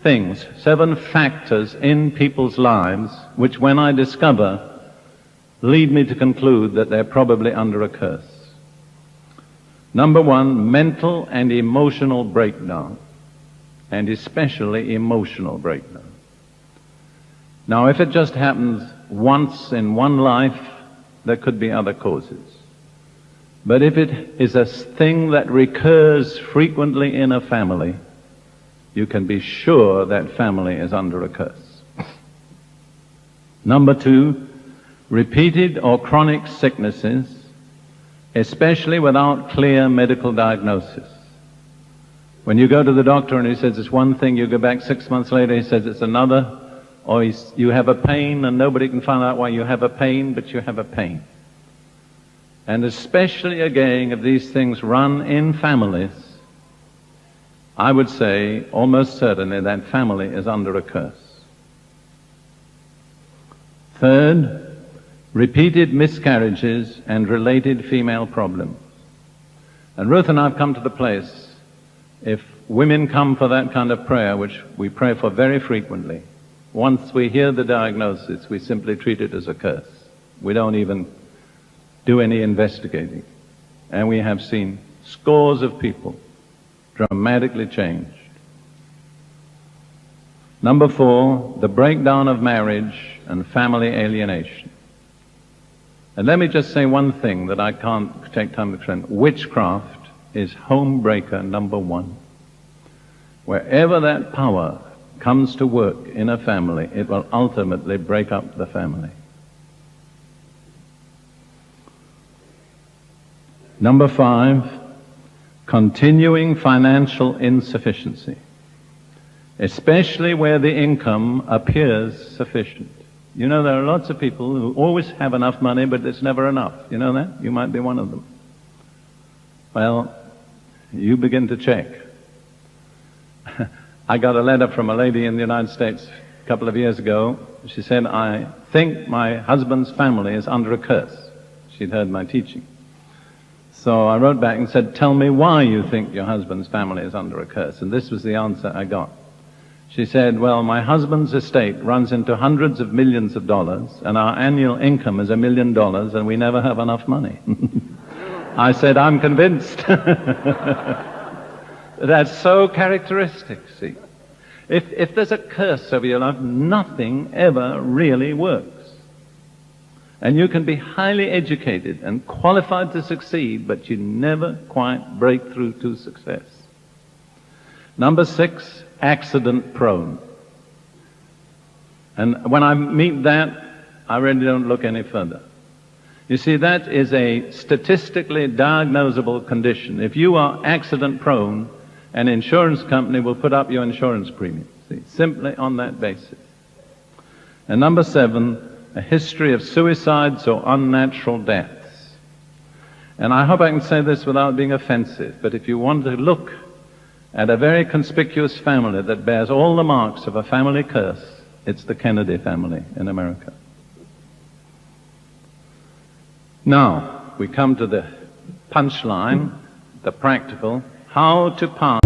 things, 7 factors in people's lives, which when I discover, lead me to conclude that they're probably under a curse. Number 1, mental and emotional breakdown, and especially emotional breakdown. Now, if it just happens once in one life, there could be other causes. But if it is a thing that recurs frequently in a family, you can be sure that family is under a curse. Number 2, repeated or chronic sicknesses, especially without clear medical diagnosis. When you go to the doctor and he says it's one thing, you go back 6 months later, he says it's another, or you have a pain and nobody can find out why you have a pain, but you have a pain. And especially again, if these things run in families, I would say almost certainly that family is under a curse. Third, repeated miscarriages and related female problems. And Ruth and I have come to the place, if women come for that kind of prayer, which we pray for very frequently, once we hear the diagnosis, we simply treat it as a curse. We don't even do any investigating. And we have seen scores of people dramatically changed. Number 4, the breakdown of marriage and family alienation. And let me just say one thing that I can't take time to explain. Witchcraft is home breaker number 1. Wherever that power comes to work in a family, it will ultimately break up the family. Number 5, continuing financial insufficiency, especially where the income appears sufficient. You know, there are lots of people who always have enough money, but it's never enough. You know that? You might be one of them. Well, you begin to check. I got a letter from a lady in the United States a couple of years ago. She said, I think my husband's family is under a curse. She'd heard my teaching. So I wrote back and said, tell me why you think your husband's family is under a curse. And this was the answer I got. She said, well, my husband's estate runs into hundreds of millions of dollars, and our annual income is $1 million, and we never have enough money. I said, I'm convinced. That's so characteristic, see. If there's a curse over your life, nothing ever really works. And you can be highly educated and qualified to succeed, but you never quite break through to success. Number 6, accident prone. And when I meet that, I really don't look any further. You see, that is a statistically diagnosable condition. If you are accident prone, an insurance company will put up your insurance premium, see, simply on that basis. And number 7, a history of suicides or unnatural deaths. And I hope I can say this without being offensive, but if you want to look at a very conspicuous family that bears all the marks of a family curse, it's the Kennedy family in America. Now, we come to the punchline, the practical, how to pass